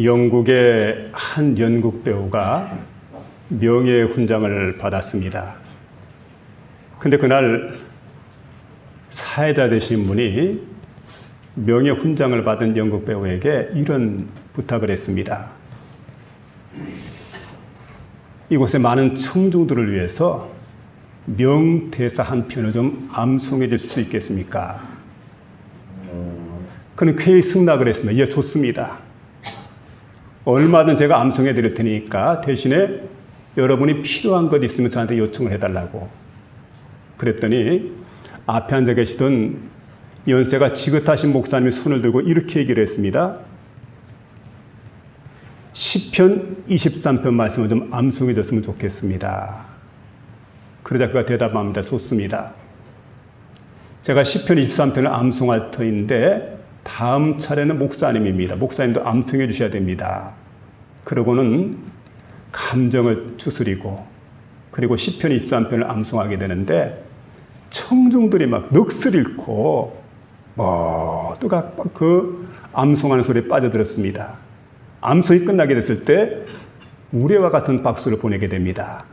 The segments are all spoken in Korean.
영국의 한 연극 배우가 명예훈장을 받았습니다. 근데 그날 사회자 되신 분이 명예훈장을 받은 연극 배우에게 이런 부탁을 했습니다. 이곳에 많은 청중들을 위해서 명대사 한 편을 좀 암송해 줄 수 있겠습니까? 그는 쾌히 승낙을 했습니다. 예, 좋습니다. 얼마든 제가 암송해 드릴 테니까 대신에 여러분이 필요한 것 있으면 저한테 요청을 해달라고. 그랬더니 앞에 앉아 계시던 연세가 지긋하신 목사님이 손을 들고 이렇게 얘기를 했습니다. 시편 23편 말씀을 좀 암송해 줬으면 좋겠습니다. 그러자 그가 대답합니다. 좋습니다. 제가 시편 23편을 암송할 터인데 다음 차례는 목사님입니다. 목사님도 암송해 주셔야 됩니다. 그러고는 감정을 추스리고 그리고 시편 23편을 암송하게 되는데 청중들이 막 넋을 잃고 모두가 그 암송하는 소리에 빠져들었습니다. 암송이 끝나게 됐을 때 우레와 같은 박수를 보내게 됩니다.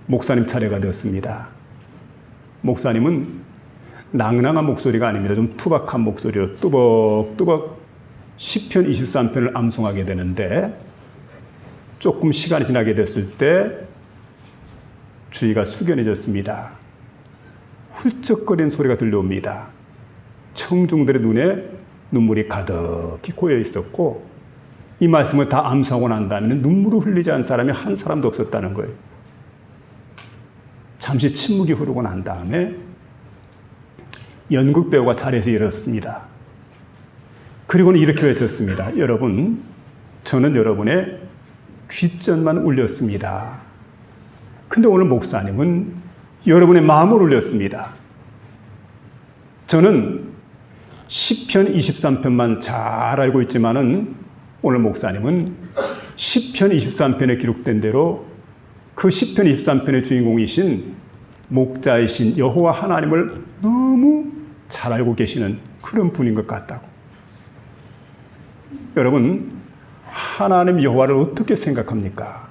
목사님 차례가 되었습니다. 목사님은 낭낭한 목소리가 아닙니다. 좀 투박한 목소리로 뚜벅뚜벅 시편 23편을 암송하게 되는데 조금 시간이 지나게 됐을 때 주위가 숙연해졌습니다. 훌쩍거리는 소리가 들려옵니다. 청중들의 눈에 눈물이 가득히 고여 있었고 이 말씀을 다 암송하고 난 다음에 눈물을 흘리지 않은 사람이 한 사람도 없었다는 거예요. 잠시 침묵이 흐르고 난 다음에 연극 배우가 자리에서 일어섰습니다. 그리고는 이렇게 외쳤습니다. 여러분, 저는 여러분의 귓전만 울렸습니다. 근데 오늘 목사님은 여러분의 마음을 울렸습니다. 저는 시편 23편만 잘 알고 있지만은 오늘 목사님은 시편 23편에 기록된 대로 그 시편 23편의 주인공이신 목자이신 여호와 하나님을 너무 잘 알고 계시는 그런 분인 것 같다고. 여러분, 하나님 여호와를 어떻게 생각합니까?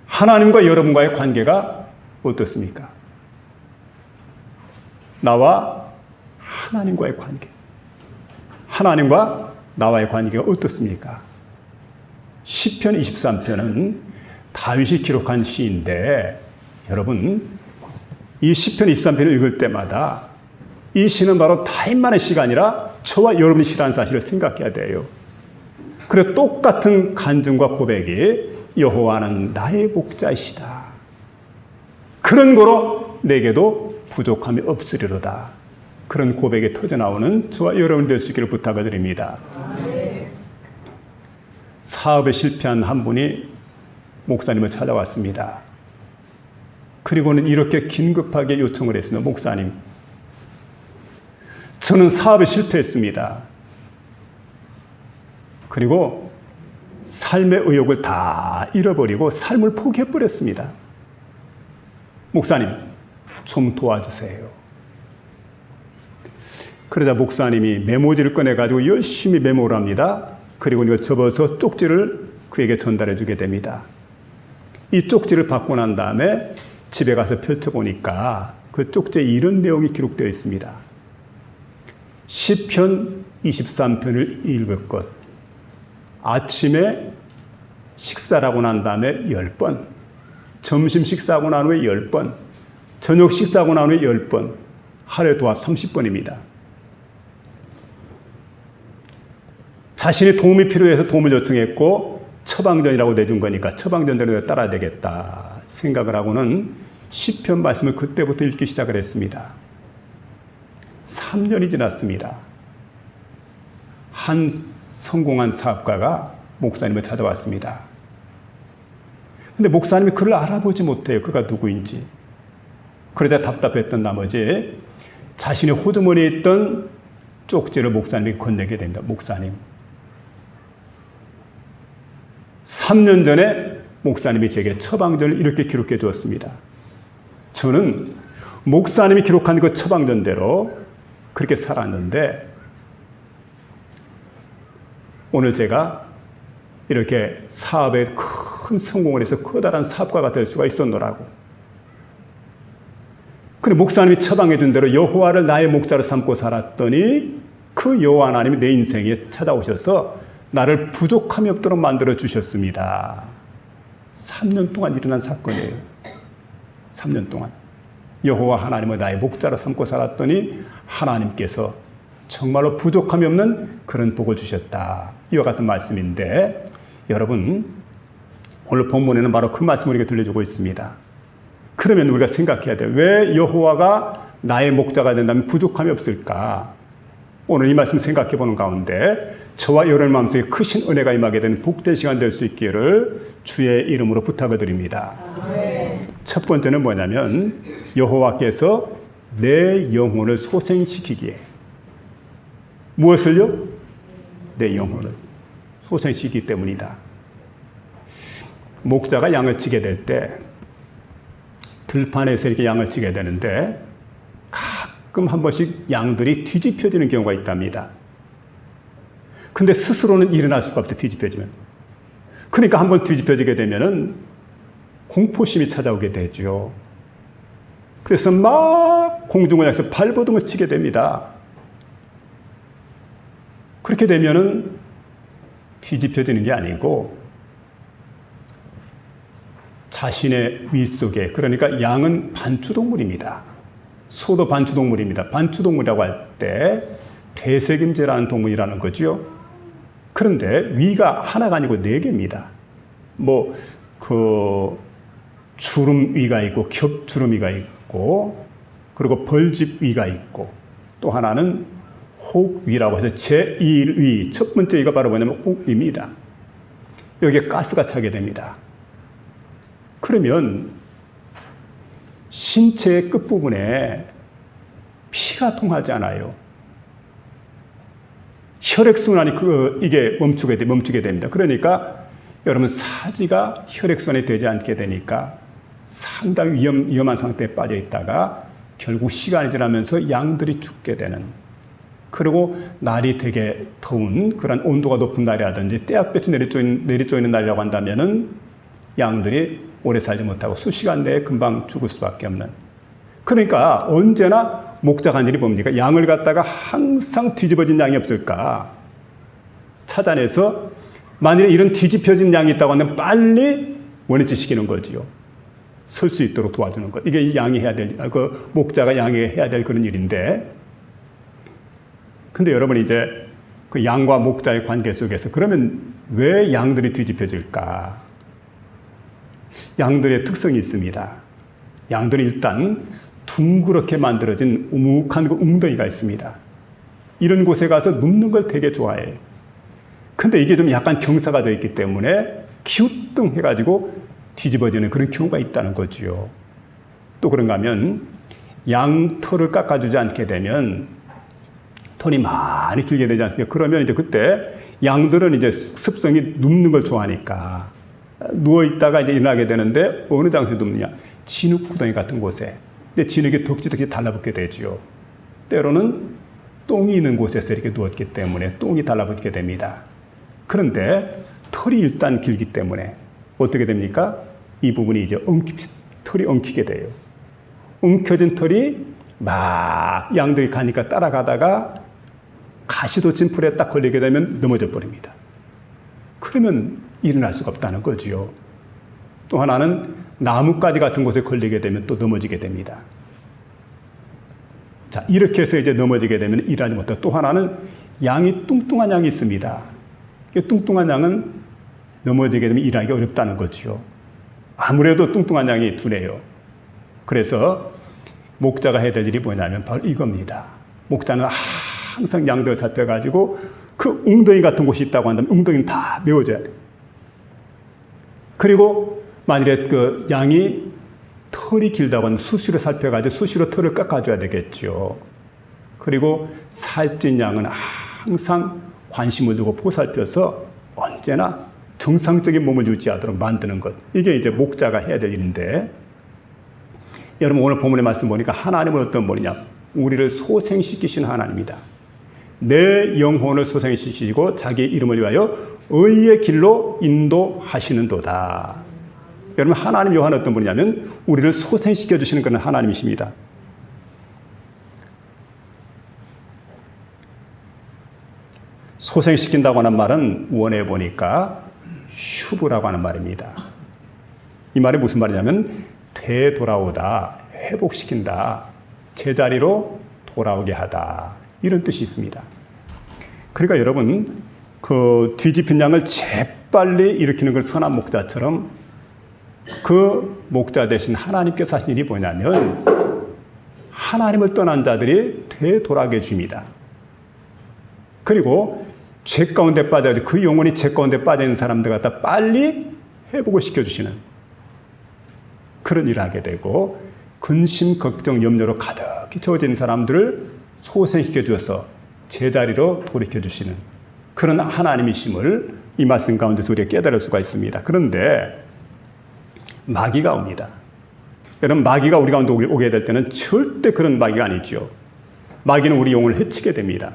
하나님과 여러분과의 관계가 어떻습니까? 나와 하나님과의 관계. 하나님과 나와의 관계가 어떻습니까? 시편 23편은 다윗이 기록한 시인데 여러분, 이 시편 23편을 읽을 때마다 이 시는 바로 다윗만의 시가 아니라 저와 여러분이 시라는 사실을 생각해야 돼요. 그래 똑같은 간증과 고백이 여호와는 나의 목자이시다. 그런 거로 내게도 부족함이 없으리로다. 그런 고백이 터져나오는 저와 여러분 될 수 있기를 부탁을 드립니다. 사업에 실패한 한 분이 목사님을 찾아왔습니다. 그리고는 이렇게 긴급하게 요청을 했습니다. 목사님, 저는 사업에 실패했습니다. 그리고 삶의 의욕을 다 잃어버리고 삶을 포기해버렸습니다. 목사님, 좀 도와주세요. 그러자 목사님이 메모지를 꺼내가지고 열심히 메모를 합니다. 그리고 이걸 접어서 쪽지를 그에게 전달해 주게 됩니다. 이 쪽지를 받고 난 다음에 집에 가서 펼쳐보니까 그 쪽지에 이런 내용이 기록되어 있습니다. 시편 23편을 읽을 것. 아침에 식사를 하고 난 다음에 10번, 점심 식사하고 난 후에 10번, 저녁 식사하고 난 후에 10번, 하루에 도합 30번입니다. 자신이 도움이 필요해서 도움을 요청했고 처방전이라고 내준 거니까 처방전대로 따라야 되겠다 생각을 하고는 시편 말씀을 그때부터 읽기 시작을 했습니다. 3년이 지났습니다. 한 성공한 사업가가 목사님을 찾아왔습니다. 근데 목사님이 그를 알아보지 못해요. 그가 누구인지. 그러다 답답했던 나머지 자신의 호주머니에 있던 쪽지를 목사님에게 건네게 됩니다. 목사님, 3년 전에 목사님이 제게 처방전을 이렇게 기록해 주었습니다. 저는 목사님이 기록한 그 처방전대로 그렇게 살았는데 오늘 제가 이렇게 사업에 큰 성공을 해서 커다란 사업가가 될 수가 있었노라고. 그런데 목사님이 처방해 준 대로 여호와를 나의 목자로 삼고 살았더니 그 여호와 하나님이 내 인생에 찾아오셔서 나를 부족함이 없도록 만들어 주셨습니다. 3년 동안 일어난 사건이에요. 3년 동안. 여호와 하나님을 나의 목자로 삼고 살았더니 하나님께서 정말로 부족함이 없는 그런 복을 주셨다. 이와 같은 말씀인데 여러분 오늘 본문에는 바로 그 말씀을 우리가 들려주고 있습니다. 그러면 우리가 생각해야 돼요. 왜 여호와가 나의 목자가 된다면 부족함이 없을까? 오늘 이 말씀 생각해 보는 가운데 저와 여러분 마음속에 크신 은혜가 임하게 되는 복된 시간 될 수 있기를 주의 이름으로 부탁을 드립니다. 첫 번째는 뭐냐면 여호와께서 내 영혼을 소생시키기에 무엇을요? 내 영혼을 소생시키기 때문이다. 목자가 양을 치게 될 때 들판에서 이렇게 양을 치게 되는데 가끔 한 번씩 양들이 뒤집혀지는 경우가 있답니다. 근데 스스로는 일어날 수가 없대, 뒤집혀지면. 그러니까 한번 뒤집혀지게 되면은 공포심이 찾아오게 되죠. 그래서 막 공중원에서 발버둥을 치게 됩니다. 그렇게 되면은 뒤집혀지는 게 아니고 자신의 위 속에, 그러니까 양은 반추동물입니다. 소도 반추동물입니다. 반추동물이라고 할 때 되새김질하는 동물이라는 거죠. 그런데 위가 하나가 아니고 4개입니다. 주름 위가 있고 겹주름 위가 있고 그리고 벌집 위가 있고 또 하나는 혹위라고 해서 제1위, 첫 번째 위가 바로 뭐냐면 혹위입니다. 여기에 가스가 차게 됩니다. 그러면 신체의 끝부분에 피가 통하지 않아요. 혈액순환이 이게 멈추게 됩니다. 그러니까 여러분 사지가 혈액순환이 되지 않게 되니까 상당히 위험한 상태에 빠져 있다가 결국 시간이 지나면서 양들이 죽게 되는, 그리고 날이 되게 더운 그런 온도가 높은 날이라든지 떼약볕이 내리쪼이는 날이라고 한다면은 양들이 오래 살지 못하고 수시간 내에 금방 죽을 수밖에 없는. 그러니까 언제나 목자가 한 일이 뭡니까? 양을 갖다가 항상 뒤집어진 양이 없을까 찾아내서 만일에 이런 뒤집혀진 양이 있다고 하면 빨리 원위치시키는 거지요. 설 수 있도록 도와주는 것. 이게 양이 해야 될, 목자가 양이 해야 될 그런 일인데, 근데 여러분 이제 그 양과 목자의 관계 속에서 그러면 왜 양들이 뒤집혀질까? 양들의 특성이 있습니다. 양들은 일단 둥그렇게 만들어진 우묵한 그 웅덩이가 있습니다. 이런 곳에 가서 눕는 걸 되게 좋아해요. 근데 이게 좀 약간 경사가 되어 있기 때문에 기우뚱해가지고 뒤집어지는 그런 경우가 있다는 거지요. 또 그런가 하면 양 털을 깎아주지 않게 되면 털이 많이 길게 되지 않습니까? 그러면 이제 그때 양들은 이제 습성이 눕는 걸 좋아하니까 누워있다가 이제 일어나게 되는데 어느 장소에 눕느냐? 진흙구덩이 같은 곳에. 근데 진흙이 덕지덕지 달라붙게 되지요. 때로는 똥이 있는 곳에서 이렇게 누웠기 때문에 똥이 달라붙게 됩니다. 그런데 털이 일단 길기 때문에 어떻게 됩니까? 이 부분이 이제 털이 엉키게 돼요. 엉켜진 털이 막 양들이 가니까 따라가다가 가시돋친 풀에 딱 걸리게 되면 넘어져 버립니다. 그러면 일어날 수가 없다는 거지요. 또 하나는 나뭇가지 같은 곳에 걸리게 되면 또 넘어지게 됩니다. 자, 이렇게 해서 이제 넘어지게 되면 일하지 못하고, 또 하나는 양이 뚱뚱한 양이 있습니다. 뚱뚱한 양은 넘어지게 되면 일하기 어렵다는 거지요. 아무래도 뚱뚱한 양이 두네요. 그래서 목자가 해야 될 일이 뭐냐면 바로 이겁니다. 목자는 항상 양들을 살펴가지고 그 웅덩이 같은 곳이 있다고 한다면 웅덩이는 다 메워줘야 돼요. 그리고 만일에 그 양이 털이 길다고 하면 수시로 살펴가지고 수시로 털을 깎아줘야 되겠죠. 그리고 살찐 양은 항상 관심을 두고 보살펴서 언제나 정상적인 몸을 유지하도록 만드는 것. 이게 이제 목자가 해야 될 일인데, 여러분 오늘 본문의 말씀 보니까 하나님은 어떤 분이냐? 우리를 소생시키신 하나님이다. 내 영혼을 소생시키시고 자기 이름을 위하여 의의 길로 인도하시는도다. 여러분, 하나님 여호와는 어떤 분이냐면 우리를 소생시켜 주시는 그런 하나님이십니다. 소생시킨다고 하는 말은 원해 보니까 휴브라고 하는 말입니다. 이 말이 무슨 말이냐면 되돌아오다, 회복시킨다, 제자리로 돌아오게 하다, 이런 뜻이 있습니다. 그러니까 여러분, 그 뒤집힌 양을 재빨리 일으키는 그 선한 목자처럼 그 목자 대신 하나님께서 하신 일이 뭐냐면 하나님을 떠난 자들이 되돌아게 해줍니다. 그리고 죄 가운데 빠져, 그 영혼이 죄 가운데 빠져 있는 사람들 갖다 빨리 회복을 시켜주시는 그런 일을 하게 되고, 근심, 걱정, 염려로 가득히 채워져 있는 사람들을 소생시켜 주어서 제자리로 돌이켜 주시는 그런 하나님이심을 이 말씀 가운데서 우리가 깨달을 수가 있습니다. 그런데 마귀가 옵니다. 여러분, 마귀가 우리 가운데 오게 될 때는 절대 그런 마귀가 아니죠. 마귀는 우리 영혼을 해치게 됩니다.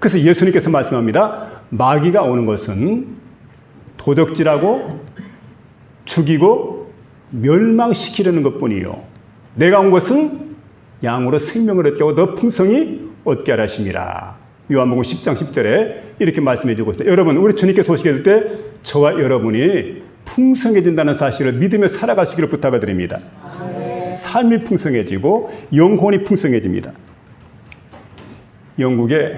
그래서 예수님께서 말씀합니다. 마귀가 오는 것은 도적질하고 죽이고 멸망시키려는 것뿐이요, 내가 온 것은 양으로 생명을 얻게 하고 더 풍성히 얻게 하라 하심이라. 요한복음 10장 10절에 이렇게 말씀해 주고 있습니다. 여러분, 우리 주님께서 오시게 될 때 저와 여러분이 풍성해진다는 사실을 믿으며 살아가시기를 부탁을 드립니다. 삶이 풍성해지고 영혼이 풍성해집니다. 영국에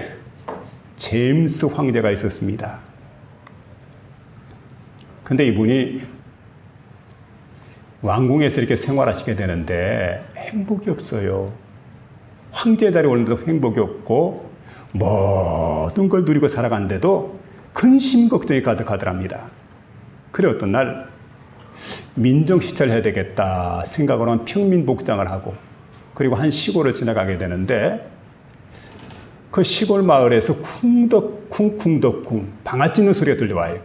제임스 황제가 있었습니다. 근데 이분이 왕궁에서 이렇게 생활하시게 되는데 행복이 없어요. 황제 자리에 오는데도 행복이 없고 모든 걸 누리고 살아가는데도 근심 걱정이 가득하더랍니다. 그래 어떤 날 민정시찰을 해야 되겠다 생각으로 한 평민복장을 하고 그리고 한 시골을 지나가게 되는데 그 시골 마을에서 쿵덕쿵 방아 찧는 소리가 들려와요.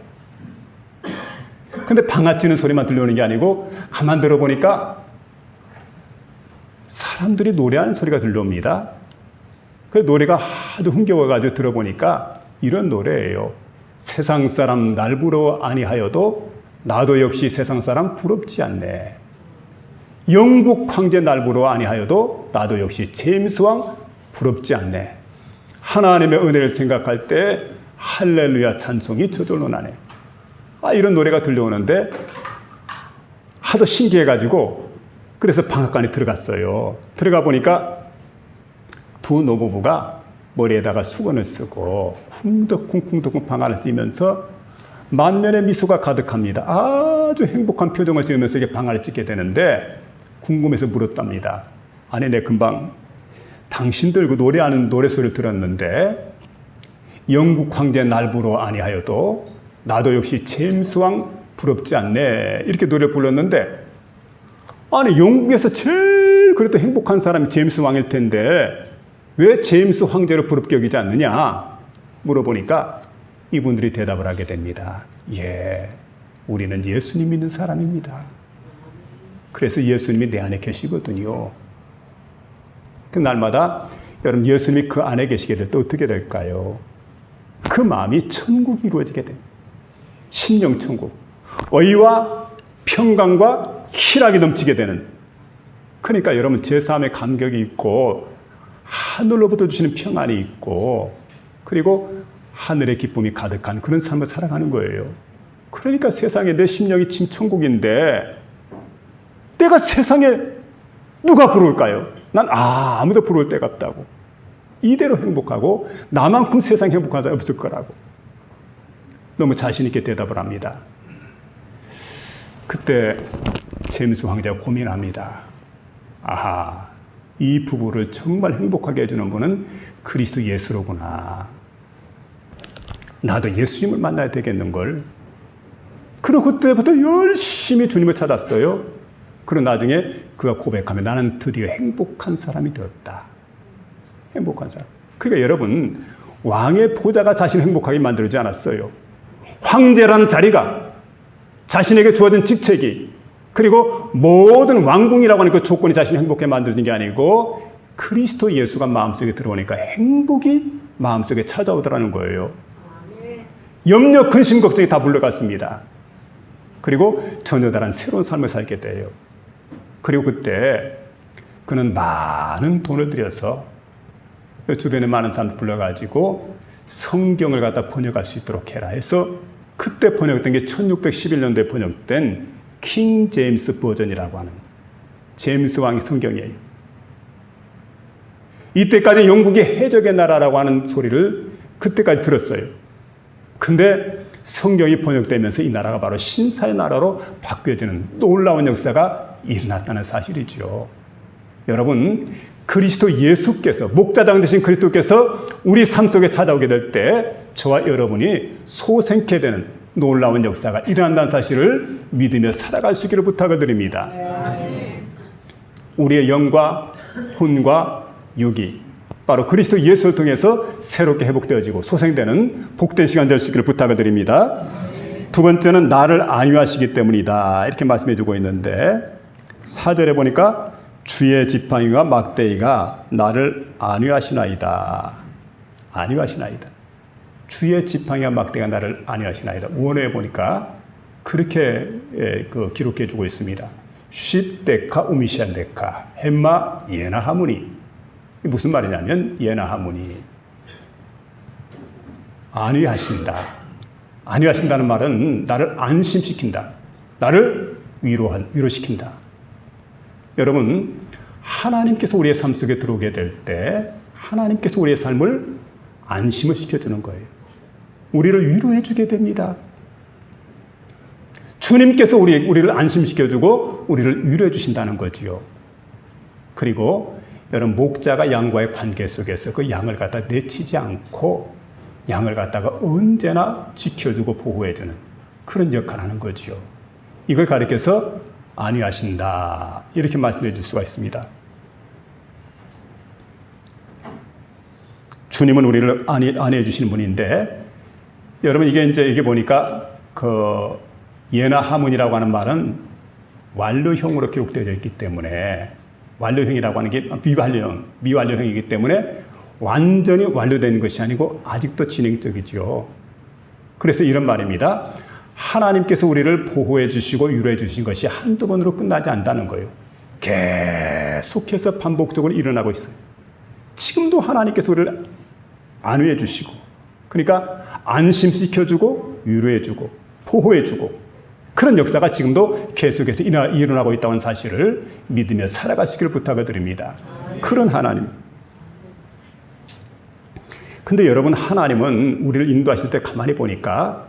근데 방아 찧는 소리만 들려오는 게 아니고 가만 들어보니까 사람들이 노래하는 소리가 들려옵니다. 그 노래가 아주 흥겨워가지고 들어보니까 이런 노래예요. 세상 사람 날 부러워 아니하여도 나도 역시 세상 사람 부럽지 않네. 영국 황제 날 부러워 아니하여도 나도 역시 제임스 왕 부럽지 않네. 하나님의 은혜를 생각할 때 할렐루야 찬송이 저절로 나네. 이런 노래가 들려오는데 하도 신기해가지고 그래서 방앗간에 들어갔어요. 들어가 보니까 두 노부부가 머리에다가 수건을 쓰고 쿵덕쿵 방아를 찌면서 만면의 미소가 가득합니다. 아주 행복한 표정을 지으면서 이렇게 방아를 찢게 되는데 궁금해서 물었답니다. 아니, 내 금방 당신들 그 노래하는 노래소리를 들었는데 영국 황제 날 부러워 아니하여도 나도 역시 제임스 왕 부럽지 않네. 이렇게 노래를 불렀는데 아니, 영국에서 제일 그래도 행복한 사람이 제임스 왕일 텐데 왜 제임스 황제를 부럽게 여기지 않느냐 물어보니까 이분들이 대답을 하게 됩니다. 예, 우리는 예수님 믿는 사람입니다. 그래서 예수님이 내 안에 계시거든요. 그 날마다 여러분, 예수님이 그 안에 계시게 될 때 어떻게 될까요? 그 마음이 천국이 이루어지게 됩니다. 심령 천국, 의와 평강과 희락이 넘치게 되는. 그러니까 여러분, 제3의 감격이 있고 하늘로부터 주시는 평안이 있고 그리고 하늘의 기쁨이 가득한 그런 삶을 살아가는 거예요. 그러니까 세상에 내 심령이 지금 천국인데 내가 세상에 누가 부러울까요? 난 아무도 부러울 데가 없다고. 이대로 행복하고 나만큼 세상에 행복한 사람이 없을 거라고 너무 자신 있게 대답을 합니다. 그때 제임스 황제가 고민합니다. 아하, 이 부부를 정말 행복하게 해주는 분은 그리스도 예수로구나. 나도 예수님을 만나야 되겠는걸. 그리고 그때부터 열심히 주님을 찾았어요. 그리고 나중에 그가 고백하면 나는 드디어 행복한 사람이 되었다. 행복한 사람. 그러니까 여러분, 왕의 보좌가 자신을 행복하게 만들지 않았어요. 황제라는 자리가, 자신에게 주어진 직책이, 그리고 모든 왕궁이라고 하는 그 조건이 자신을 행복하게 만드는 게 아니고 그리스도 예수가 마음속에 들어오니까 행복이 마음속에 찾아오더라는 거예요. 염려, 근심, 걱정이 다 물러갔습니다. 그리고 전혀 다른 새로운 삶을 살게 돼요. 그리고 그때 그는 많은 돈을 들여서 주변에 많은 사람들 불러가지고 성경을 갖다 번역할 수 있도록 해라 해서 그때 번역된 게 1611년도에 번역된 킹 제임스 버전이라고 하는 제임스 왕의 성경이에요. 이때까지 영국이 해적의 나라라고 하는 소리를 그때까지 들었어요. 근데 성경이 번역되면서 이 나라가 바로 신사의 나라로 바뀌어지는 놀라운 역사가 일어났다는 사실이죠. 여러분, 그리스도 예수께서, 목자장 되신 그리스도께서 우리 삶 속에 찾아오게 될 때 저와 여러분이 소생케 되는 놀라운 역사가 일어난다는 사실을 믿으며 살아갈 수 있기를 부탁을 드립니다. 우리의 영과 혼과 육이 바로 그리스도 예수를 통해서 새롭게 회복되어지고 소생되는 복된 시간 될 수 있기를 부탁을 드립니다. 두 번째는 나를 안위하시기 때문이다 이렇게 말씀해 주고 있는데 4절에 보니까 주의 지팡이와 막대기가 나를 안위하시나이다. 안위하시나이다. 주의 지팡이와 막대기가 나를 안위하시나이다. 원어에 보니까 그렇게 기록해 주고 있습니다. 쉽데카 우미시안데카 햄마 예나하무니. 무슨 말이냐면 예나하무니 안위하신다. 안위하신다는 말은 나를 안심시킨다. 나를 위로시킨다. 여러분, 하나님께서 우리의 삶 속에 들어오게 될 때 하나님께서 우리의 삶을 안심을 시켜주는 거예요. 우리를 위로해 주게 됩니다. 주님께서 우리를 안심시켜주고 우리를 위로해 주신다는 거지요. 그리고 여러분, 목자가 양과의 관계 속에서 그 양을 갖다 내치지 않고 양을 갖다가 언제나 지켜주고 보호해주는 그런 역할을 하는 거지요. 이걸 가리켜서 안위하신다 이렇게 말씀해 줄 수가 있습니다. 주님은 우리를 안위해 주시는 분인데 여러분 이게 보니까 그 예나하문이라고 하는 말은 완료형으로 기록되어 있기 때문에 완료형이라고 하는 게 미완료형이기 때문에 완전히 완료된 것이 아니고 아직도 진행적이죠. 그래서 이런 말입니다. 하나님께서 우리를 보호해 주시고 위로해 주신 것이 한두 번으로 끝나지 않는다는 거예요. 계속해서 반복적으로 일어나고 있어요. 지금도 하나님께서 우리를 안위해 주시고 그러니까 안심시켜 주고 위로해 주고 보호해 주고 그런 역사가 지금도 계속해서 일어나고 있다는 사실을 믿으며 살아갈 수 있기를 부탁을 드립니다. 그런 하나님. 근데 여러분, 하나님은 우리를 인도하실 때 가만히 보니까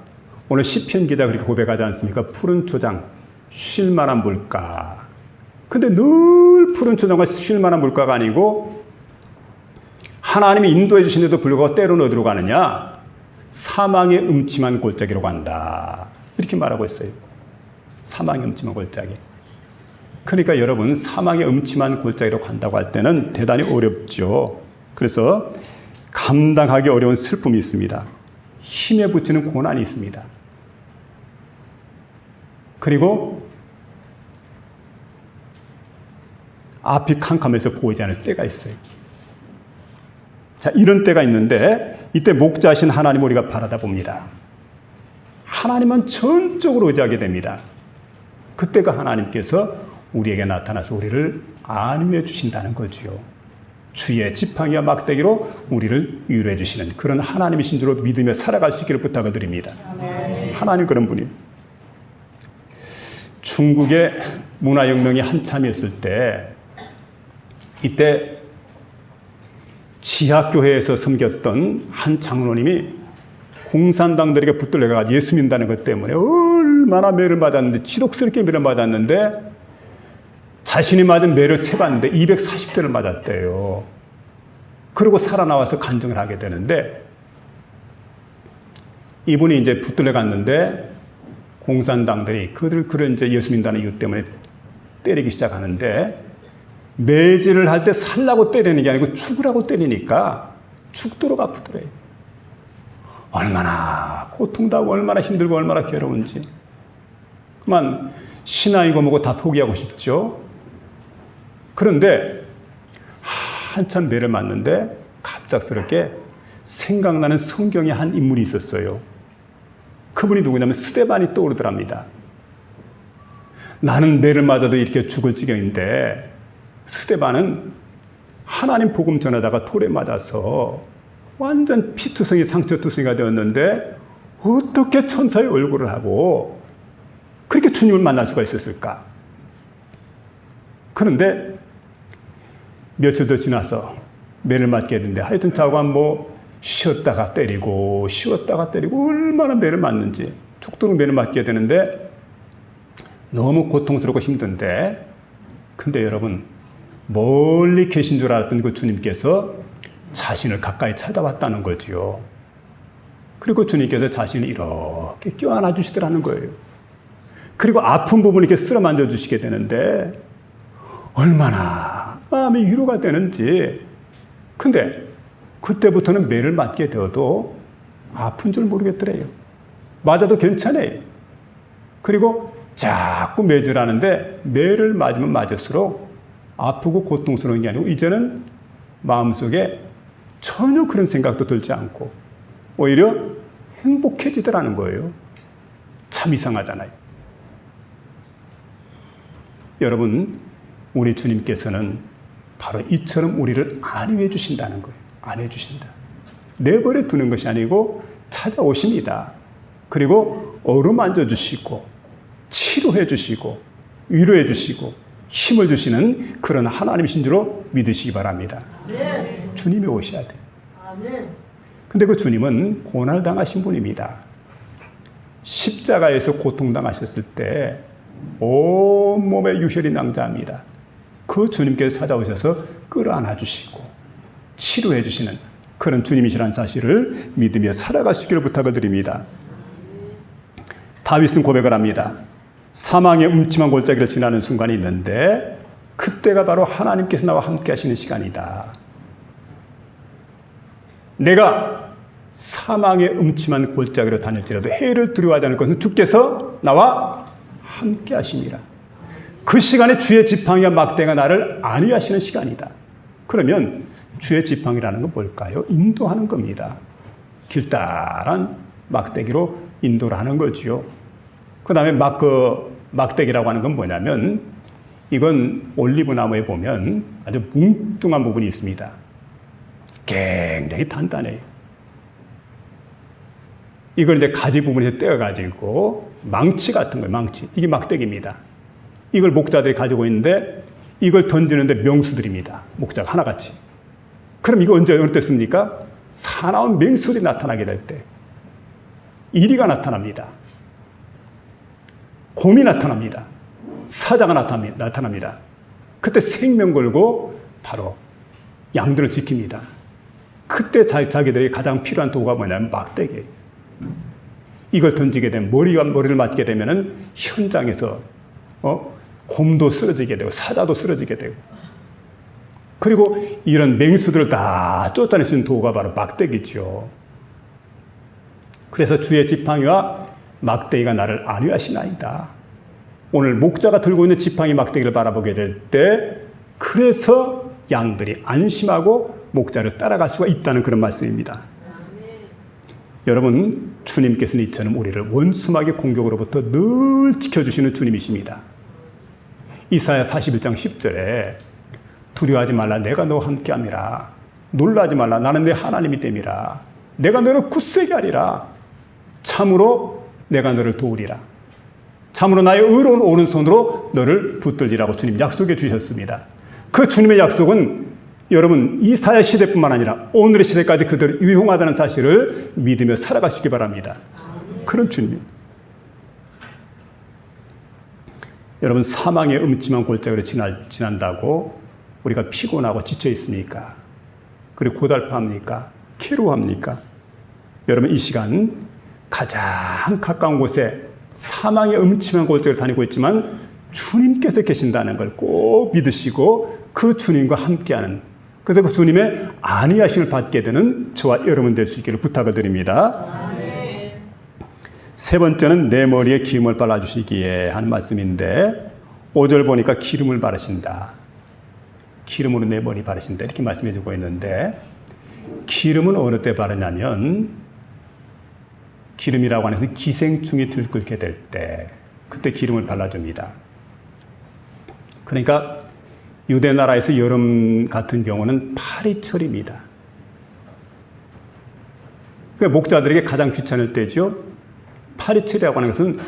오늘 시편 기자 그렇게 고백하지 않습니까? 푸른 초장, 쉴 만한 물가. 근데 늘 푸른 초장과 쉴 만한 물가가 아니고 하나님이 인도해 주신데도 불구하고 때로는 어디로 가느냐? 사망의 음침한 골짜기로 간다. 이렇게 말하고 있어요. 사망의 음침한 골짜기. 그러니까 여러분, 사망의 음침한 골짜기로 간다고 할 때는 대단히 어렵죠. 그래서 감당하기 어려운 슬픔이 있습니다. 힘에 부치는 고난이 있습니다. 그리고 앞이 캄캄해서 보이지 않을 때가 있어요. 자, 이런 때가 있는데 이때 목자신 하나님 우리가 바라다 봅니다. 하나님은 전적으로 의지하게 됩니다. 그때가 하나님께서 우리에게 나타나서 우리를 안위해 주신다는 거지요. 주의 지팡이와 막대기로 우리를 위로해 주시는 그런 하나님이신 줄로 믿으며 살아갈 수 있기를 부탁을 드립니다. 하나님 그런 분이. 중국의 문화혁명이 한참이었을 때 이때 지하교회에서 섬겼던 한 장로님이 공산당들에게 붙들려가지고 예수 믿는다는 것 때문에 얼마나 매를 맞았는데 지독스럽게 매를 맞았는데 자신이 맞은 매를 세봤는데 240대를 맞았대요. 그리고 살아나와서 간증을 하게 되는데 이분이 이제 붙들려갔는데 공산당들이 그를 이제 예수 믿는다는 이유 때문에 때리기 시작하는데 매질을 할 때 살라고 때리는 게 아니고 죽으라고 때리니까 죽도록 아프더래요. 얼마나 고통당하고 얼마나 힘들고 얼마나 괴로운지. 그만 신앙이고 뭐고 다 포기하고 싶죠. 그런데 한참 매를 맞는데 갑작스럽게 생각나는 성경의 한 인물이 있었어요. 그분이 누구냐면 스데반이 떠오르더랍니다. 나는 매를 맞아도 이렇게 죽을 지경인데 스데반은 하나님 복음 전하다가 돌에 맞아서 완전 피투성이 상처투성이가 되었는데 어떻게 천사의 얼굴을 하고 그렇게 주님을 만날 수가 있었을까? 그런데 며칠 더 지나서 매를 맞게 했는데 하여튼 자관 쉬었다가 때리고 얼마나 매를 맞는지 죽도록 매를 맞게 되는데 너무 고통스럽고 힘든데 근데 여러분 멀리 계신 줄 알았던 그 주님께서 자신을 가까이 찾아왔다는 거지요. 그리고 주님께서 자신을 이렇게 껴안아 주시더라는 거예요. 그리고 아픈 부분을 이렇게 쓸어 만져 주시게 되는데 얼마나 마음이 위로가 되는지. 근데 그때부터는 매를 맞게 되어도 아픈 줄 모르겠더래요. 맞아도 괜찮아요. 그리고 자꾸 매질 하는데 매를 맞으면 맞을수록 아프고 고통스러운 게 아니고 이제는 마음속에 전혀 그런 생각도 들지 않고 오히려 행복해지더라는 거예요. 참 이상하잖아요. 여러분, 우리 주님께서는 바로 이처럼 우리를 안위해 주신다는 거예요. 안위해 주신다. 내버려 두는 것이 아니고 찾아오십니다. 그리고 어루만져 주시고 치료해 주시고 위로해 주시고 힘을 주시는 그런 하나님이신 줄로 믿으시기 바랍니다. 아멘. 주님이 오셔야 돼요. 아멘. 근데 그 주님은 고난을 당하신 분입니다. 십자가에서 고통당하셨을 때 온몸에 유혈이 낭자합니다. 그 주님께서 찾아오셔서 끌어안아 주시고 치료해 주시는 그런 주님이시라는 사실을 믿으며 살아가시기를 부탁을 드립니다. 다윗은 고백을 합니다. 사망의 음침한 골짜기를 지나는 순간이 있는데 그때가 바로 하나님께서 나와 함께 하시는 시간이다. 내가 사망의 음침한 골짜기로 다닐지라도 해를 두려워하지 않을 것은 주께서 나와 함께 하심이라. 그 시간에 주의 지팡이와 막대가 나를 안위하시는 시간이다. 그러면 주의 지팡이라는 건 뭘까요? 인도하는 겁니다. 길다란 막대기로 인도를 하는 거지요. 그 다음에 막대기라고 하는 건 뭐냐면 이건 올리브 나무에 보면 아주 뭉뚱한 부분이 있습니다. 굉장히 단단해요. 이걸 이제 가지 부분에서 떼어가지고 망치 같은 거예요. 망치. 이게 막대기입니다. 이걸 목자들이 가지고 있는데 이걸 던지는데 명수들입니다. 목자가 하나같이. 그럼 이거 언제 어느 때 씁니까? 사나운 맹수들이 나타나게 될 때. 이리가 나타납니다. 곰이 나타납니다. 사자가 나타납니다. 그때 생명 걸고 바로 양들을 지킵니다. 그때 자기들이 가장 필요한 도구가 뭐냐면 막대기예요. 이걸 던지게 되면 머리를 맞게 되면 현장에서 곰도 쓰러지게 되고 사자도 쓰러지게 되고 그리고 이런 맹수들을 다 쫓아낼 수 있는 도구가 바로 막대기죠. 그래서 주의 지팡이와 막대기가 나를 안위하시나이다. 오늘 목자가 들고 있는 지팡이 막대기를 바라보게 될 때 그래서 양들이 안심하고 목자를 따라갈 수가 있다는 그런 말씀입니다. 여러분, 주님께서는 이처럼 우리를 원수마귀 공격으로부터 늘 지켜주시는 주님이십니다. 이사야 41장 10절에 두려워하지 말라 내가 너와 함께함이라. 놀라지 말라 나는 내 하나님이 됨이라. 내가 너를 굳세게 하리라. 참으로 내가 너를 도우리라. 참으로 나의 의로운 오른손으로 너를 붙들리라고 주님 약속해 주셨습니다. 그 주님의 약속은 여러분 이사야 시대뿐만 아니라 오늘의 시대까지 그대로 유효하다는 사실을 믿으며 살아가시기 바랍니다. 그런 주님. 여러분 사망의 음침한 골짜기로 지난다고 우리가 피곤하고 지쳐 있습니까? 그리고 고달파합니까? 괴로워합니까? 여러분 이 시간 가장 가까운 곳에 사망의 음침한 골짜기를 다니고 있지만 주님께서 계신다는 걸 꼭 믿으시고 그 주님과 함께하는 그래서 그 주님의 안위하심을 받게 되는 저와 여러분 될 수 있기를 부탁을 드립니다. 아멘. 세 번째는 내 머리에 기름을 발라주시기에 하는 말씀인데 5절 보니까 기름을 바르신다. 기름으로 내 머리 바르신다 이렇게 말씀해 주고 있는데 기름은 어느 때 바르냐면 기름이라고 하면서 기생충이 들끓게 될 때 그때 기름을 발라줍니다. 그러니까 유대 나라에서 여름 같은 경우는 파리철입니다. 그러니까 목자들에게 가장 귀찮을 때죠. 파리철이라고 하는 것은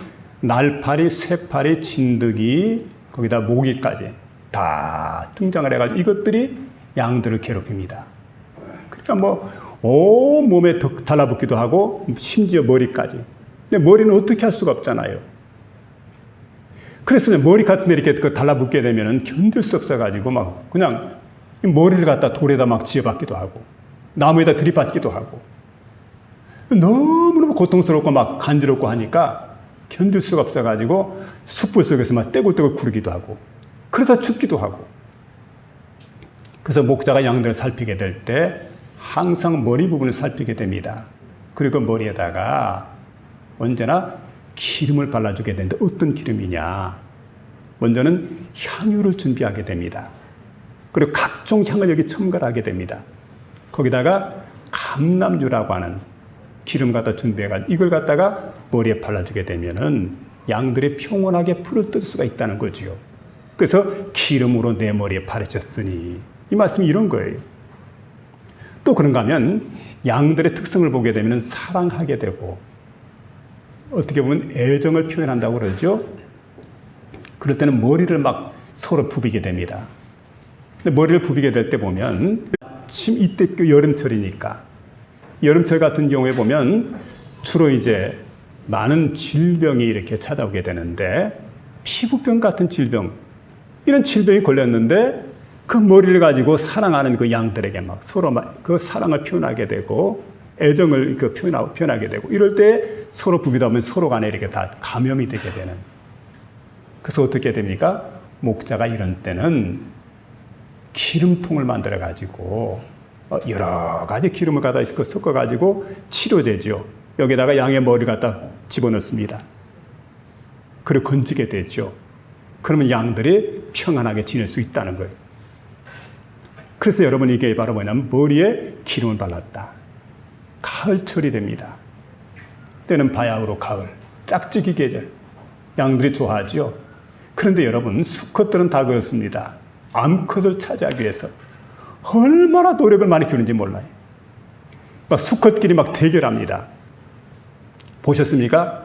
날파리, 쇠파리, 진드기, 거기다 모기까지 다 등장을 해가지고 이것들이 양들을 괴롭힙니다. 그러니까 뭐 온 몸에 달라붙기도 하고 심지어 머리까지. 근데 머리는 어떻게 할 수가 없잖아요. 그래서 머리 같은 데 이렇게 달라붙게 되면 견딜 수 없어가지고 막 그냥 머리를 갖다 돌에다 막 지어박기도 하고 나무에다 들이받기도 하고 너무너무 고통스럽고 막 간지럽고 하니까 견딜 수가 없어가지고 숯불 속에서 막 떼굴떼굴 구르기도 하고 그러다 죽기도 하고. 그래서 목자가 양들을 살피게 될 때 항상 머리 부분을 살피게 됩니다. 그리고 머리에다가 언제나 기름을 발라주게 되는데 어떤 기름이냐. 먼저는 향유를 준비하게 됩니다. 그리고 각종 향을 여기 첨가하게 됩니다. 거기다가 감람유라고 하는 기름 갖다 준비해가지고 이걸 갖다가 머리에 발라주게 되면은 양들이 평온하게 풀을 뜰 수가 있다는 거지요. 그래서 기름으로 내 머리에 바르셨으니 이 말씀이 이런 거예요. 또 그런가 하면 양들의 특성을 보게 되면 사랑하게 되고 어떻게 보면 애정을 표현한다고 그러죠. 그럴 때는 머리를 막 서로 부비게 됩니다. 근데 머리를 부비게 될 때 보면 마침 이때 그 여름철이니까 여름철 같은 경우에 보면 주로 이제 많은 질병이 이렇게 찾아오게 되는데 피부병 같은 질병 이런 질병이 걸렸는데 그 머리를 가지고 사랑하는 그 양들에게 막 서로 막 그 사랑을 표현하게 되고 애정을 그 표현하게 되고 이럴 때 서로 부비다 보면 서로 간에 이렇게 다 감염이 되게 되는. 그래서 어떻게 됩니까? 목자가 이런 때는 기름통을 만들어 가지고 여러 가지 기름을 갖다 섞어 가지고 치료제죠. 여기다가 양의 머리를 갖다 집어넣습니다. 그리고 건지게 되죠. 그러면 양들이 평안하게 지낼 수 있다는 거예요. 그래서 여러분 이게 바로 뭐냐면 머리에 기름을 발랐다. 가을철이 됩니다. 때는 바야흐로 가을, 짝짓기 계절. 양들이 좋아하죠. 그런데 여러분 수컷들은 다 그렇습니다. 암컷을 차지하기 위해서 얼마나 노력을 많이 기울이는지 몰라요. 막 수컷끼리 막 대결합니다. 보셨습니까?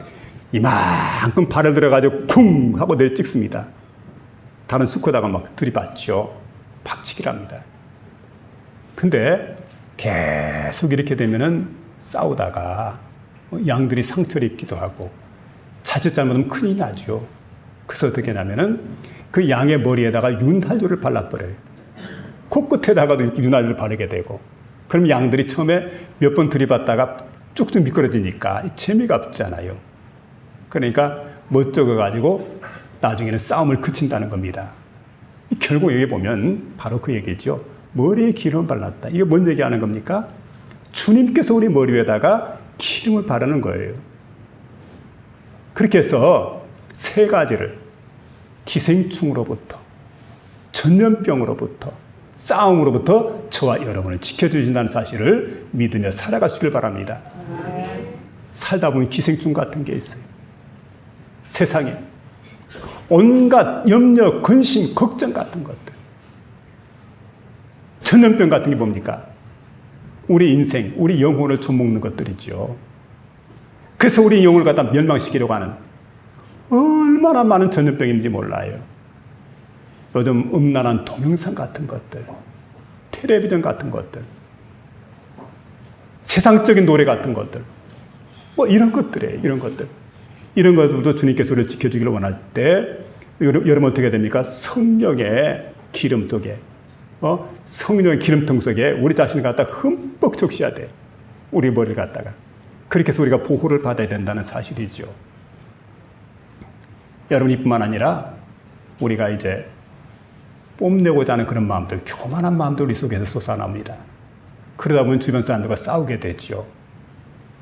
이만큼 발을 들어가지고 쿵 하고 내려 찍습니다. 다른 수컷하고 막 들이받죠. 박치기를 합니다. 근데 계속 이렇게 되면은 싸우다가 양들이 상처를 입기도 하고 자칫 잘못하면 큰일이 나죠. 그래서 어떻게 하냐면은 그 양의 머리에다가 윤활유를 발라버려요. 코끝에다가도 윤활유를 바르게 되고 그럼 양들이 처음에 몇 번 들이받다가 쭉쭉 미끄러지니까 재미가 없잖아요. 그러니까 멋쩍어가지고 나중에는 싸움을 그친다는 겁니다. 결국 여기 보면 바로 그 얘기죠. 머리에 기름을 발랐다. 이게 뭔 얘기하는 겁니까? 주님께서 우리 머리 위에다가 기름을 바르는 거예요. 그렇게 해서 세 가지를 기생충으로부터 전염병으로부터 싸움으로부터 저와 여러분을 지켜주신다는 사실을 믿으며 살아가시길 바랍니다. 살다 보면 기생충 같은 게 있어요. 세상에 온갖 염려, 근심, 걱정 같은 것들. 전염병 같은 게 뭡니까? 우리 인생, 우리 영혼을 좀먹는 것들이죠. 그래서 우리 영혼을 갖다 멸망시키려고 하는 얼마나 많은 전염병이 있는지 몰라요. 요즘 음란한 동영상 같은 것들, 텔레비전 같은 것들, 세상적인 노래 같은 것들, 뭐 이런 것들이에요. 이런 것들. 이런 것들도 주님께서 우리를 지켜주기를 원할 때 여러분 어떻게 됩니까? 성령의 기름 속에 성령의 기름통 속에 우리 자신을 갖다 흠뻑 적셔야 돼. 우리 머리를 갖다가. 그렇게 해서 우리가 보호를 받아야 된다는 사실이죠. 여러분 이뿐만 아니라 우리가 이제 뽐내고자 하는 그런 마음들, 교만한 마음들 우리 속에서 솟아납니다. 그러다 보면 주변 사람들과 싸우게 되죠.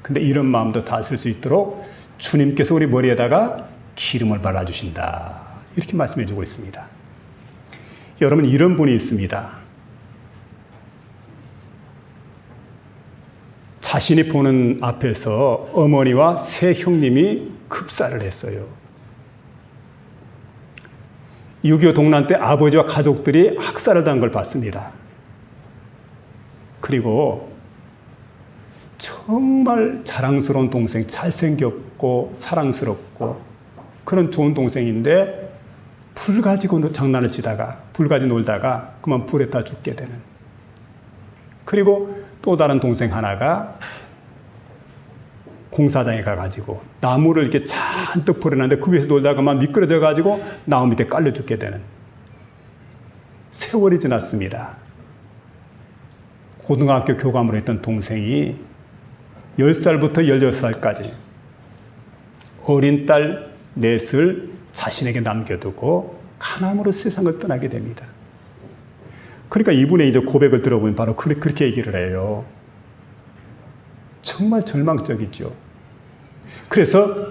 근데 이런 마음도 다스릴 수 있도록 주님께서 우리 머리에다가 기름을 발라주신다. 이렇게 말씀해 주고 있습니다. 여러분 이런 분이 있습니다. 자신이 보는 앞에서 어머니와 세 형님이 급사를 했어요. 6.25 동란 때 아버지와 가족들이 학살을 당한 걸 봤습니다. 그리고 정말 자랑스러운 동생, 잘생겼고 사랑스럽고 그런 좋은 동생인데 불 가지고 장난을 치다가 불 가지고 놀다가 그만 불에 타 죽게 되는. 그리고 또 다른 동생 하나가 공사장에 가가지고 나무를 이렇게 잔뜩 버려놨는데 그 위에서 놀다가만 미끄러져가지고 나무 밑에 깔려 죽게 되는. 세월이 지났습니다. 고등학교 교감으로 했던 동생이 10살부터 16살까지 어린 딸 넷을 자신에게 남겨두고 가남으로 세상을 떠나게 됩니다. 그러니까 이분의 이제 고백을 들어보면 바로 그렇게 얘기를 해요. 정말 절망적이죠. 그래서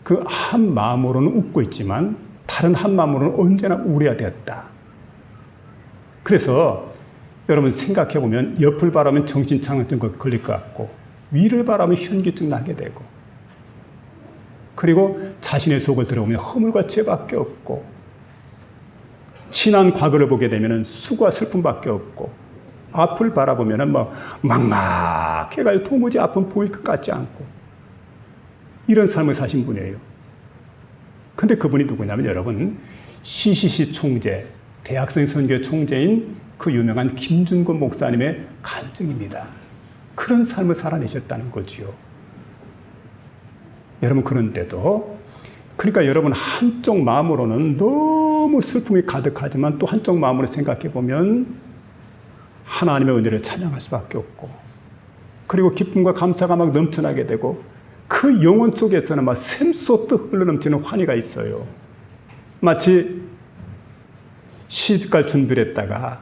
그 한 마음으로는 웃고 있지만 다른 한 마음으로는 언제나 우려되었다. 그래서 여러분 생각해보면 옆을 바라보면 정신착란증 걸릴 것 같고 위를 바라보면 현기증 나게 되고 그리고 자신의 속을 들어보면 허물과 죄밖에 없고 지난 과거를 보게 되면 수고와 슬픔밖에 없고 앞을 바라보면 막막해가지고 도무지 앞은 보일 것 같지 않고 이런 삶을 사신 분이에요. 근데 그분이 누구냐면 여러분 CCC 총재, 대학생 선교 총재인 그 유명한 김준권 목사님의 간증입니다. 그런 삶을 살아내셨다는 거지요. 여러분 그런데도 그러니까 여러분 한쪽 마음으로는 너무 슬픔이 가득하지만 또 한쪽 마음으로 생각해 보면 하나님의 은혜를 찬양할 수밖에 없고 그리고 기쁨과 감사가 막 넘쳐나게 되고 그 영혼 속에서는 막 샘솟듯 흘러넘치는 환희가 있어요. 마치 시집갈 준비를 했다가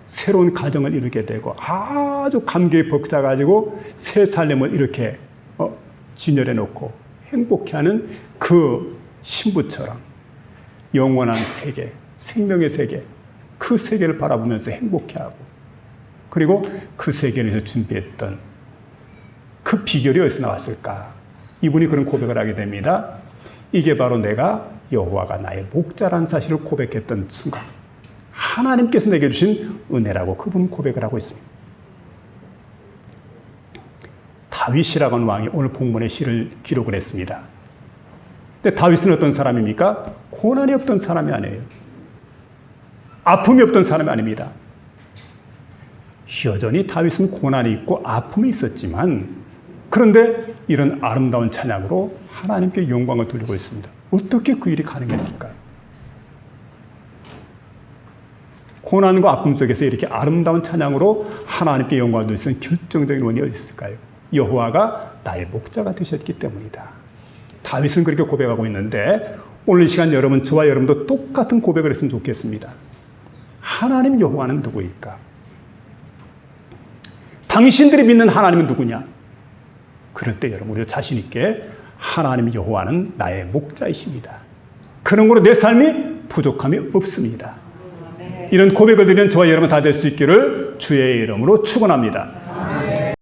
새로운 가정을 이루게 되고 아주 감격이 벅차가지고 새 삶을 이렇게 진열해 놓고 행복해하는 그 신부처럼 영원한 세계, 생명의 세계, 그 세계를 바라보면서 행복해하고 그리고 그 세계를 위해서 준비했던 그 비결이 어디서 나왔을까? 이분이 그런 고백을 하게 됩니다. 이게 바로 내가 여호와가 나의 목자라는 사실을 고백했던 순간 하나님께서 내게 주신 은혜라고 그분은 고백을 하고 있습니다. 다윗이라고 하는 왕이 오늘 본문에 시를 기록을 했습니다. 근데 다윗은 어떤 사람입니까? 고난이 없던 사람이 아니에요. 아픔이 없던 사람이 아닙니다. 여전히 다윗은 고난이 있고 아픔이 있었지만 그런데 이런 아름다운 찬양으로 하나님께 영광을 돌리고 있습니다. 어떻게 그 일이 가능했을까요? 고난과 아픔 속에서 이렇게 아름다운 찬양으로 하나님께 영광을 돌릴 수 있는 결정적인 원인이 어디 있을까요? 여호와가 나의 목자가 되셨기 때문이다. 다윗은 그렇게 고백하고 있는데 오늘 이 시간 여러분, 저와 여러분도 똑같은 고백을 했으면 좋겠습니다. 하나님 여호와는 누구일까? 당신들이 믿는 하나님은 누구냐? 그럴 때 여러분 우리가 자신 있게 하나님 여호와는 나의 목자이십니다. 그런 거로 내 삶이 부족함이 없습니다. 이런 고백을 드리는 저와 여러분 다 될 수 있기를 주의 이름으로 축원합니다.